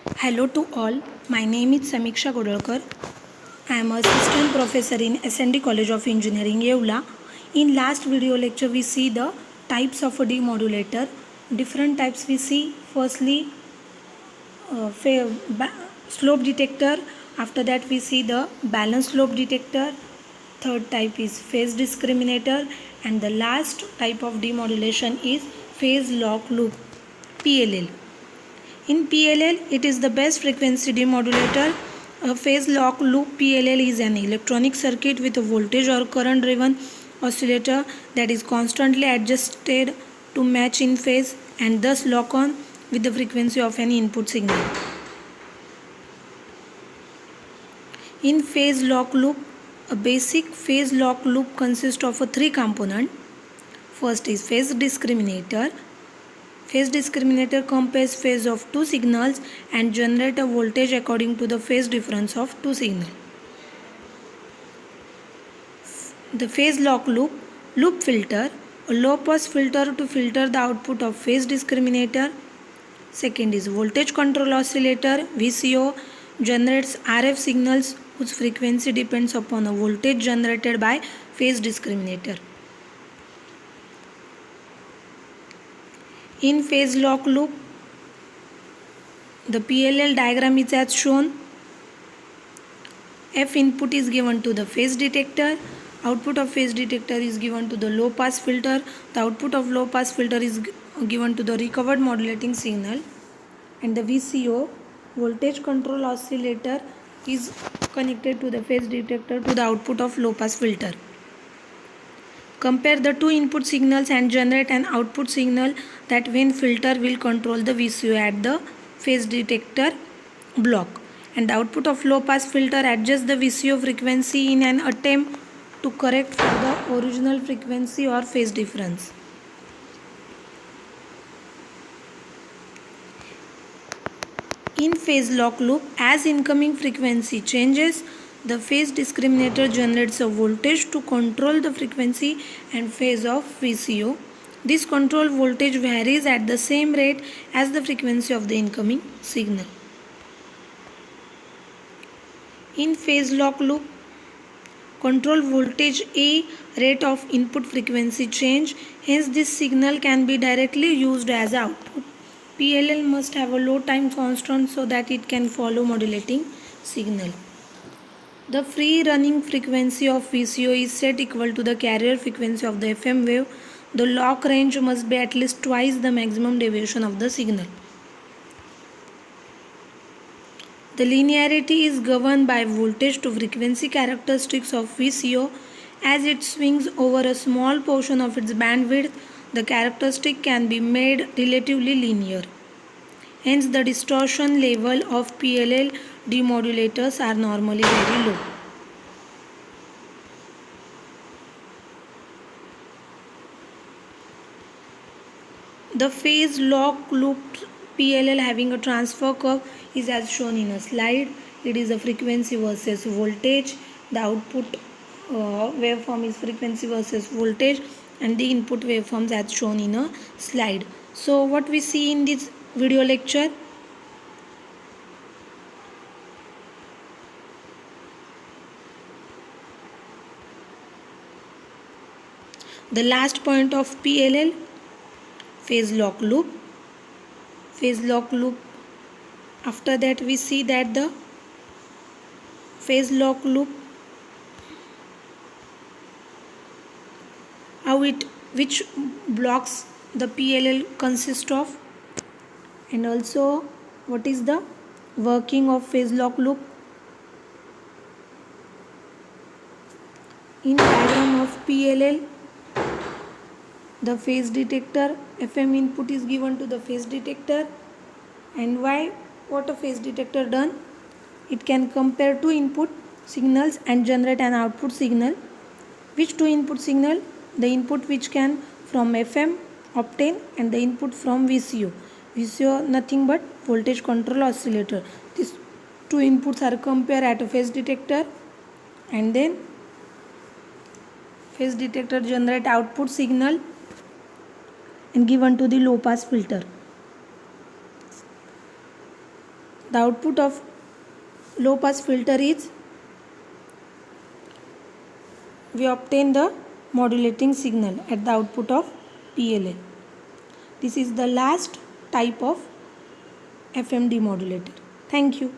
Hello to all. My name is Samiksha Godolkar. I am assistant professor in SND College of Engineering, Yeola. In last video lecture, we see the types of a demodulator. Different types we see. Firstly, slope detector. After that, we see the balance slope detector. Third type is phase discriminator, and the last type of demodulation is phase lock loop (PLL). In PLL, it is the best frequency demodulator. A phase lock loop PLL is an electronic circuit with a voltage or current driven oscillator that is constantly adjusted to match in phase and thus lock on with the frequency of any input signal. In phase lock loop, a basic phase lock loop consists of three components. First is phase discriminator. Phase discriminator compares phase of two signals and generate a voltage according to the phase difference of two signals. The phase lock loop, loop filter, a low pass filter to filter the output of phase discriminator. Second is voltage control oscillator, VCO, generates RF signals whose frequency depends upon a voltage generated by phase discriminator. In phase lock loop, the PLL diagram is as shown. F input is given to the phase detector. Output of phase detector is given to the low pass filter. The output of low pass filter is given to the recovered modulating signal. And the VCO, voltage control oscillator, is connected to the phase detector to the output of low pass filter. Compare the two input signals and generate an output signal that when filter will control the VCO at the phase detector block. And the output of low pass filter adjusts the VCO frequency in an attempt to correct for the original frequency or phase difference. In phase lock loop, as incoming frequency changes, the phase discriminator generates a voltage to control the frequency and phase of VCO. This control voltage varies at the same rate as the frequency of the incoming signal. In phase lock loop, control voltage A rate of input frequency change, hence this signal can be directly used as output. PLL must have a low time constant so that it can follow modulating signal. The free running frequency of VCO is set equal to the carrier frequency of the FM wave. The lock range must be at least twice the maximum deviation of the signal. The linearity is governed by voltage to frequency characteristics of VCO. As it swings over a small portion of its bandwidth, the characteristic can be made relatively linear. Hence, the distortion level of PLL demodulators are normally very low. The phase lock loop PLL having a transfer curve is as shown in a slide. It is a frequency versus voltage. The output waveform is frequency versus voltage, and the input waveforms as shown in a slide. So what we see in this video lecture, the last point of PLL, phase lock loop. Phase lock loop. After that we see that the phase lock loop, which blocks the PLL consist of, and also what is the working of phase lock loop. In diagram of PLL, the phase detector FM input is given to the phase detector, and what a phase detector done, it can compare two input signals and generate an output signal. Which two input signal? The input which can from FM obtain and the input from VCO. VCO nothing but voltage control oscillator. These two inputs are compared at a phase detector, and then phase detector generate output signal and given to the low pass filter. The output of low pass filter is, we obtain the modulating signal at the output of PLL. This is the last type of FM demodulator. Thank you.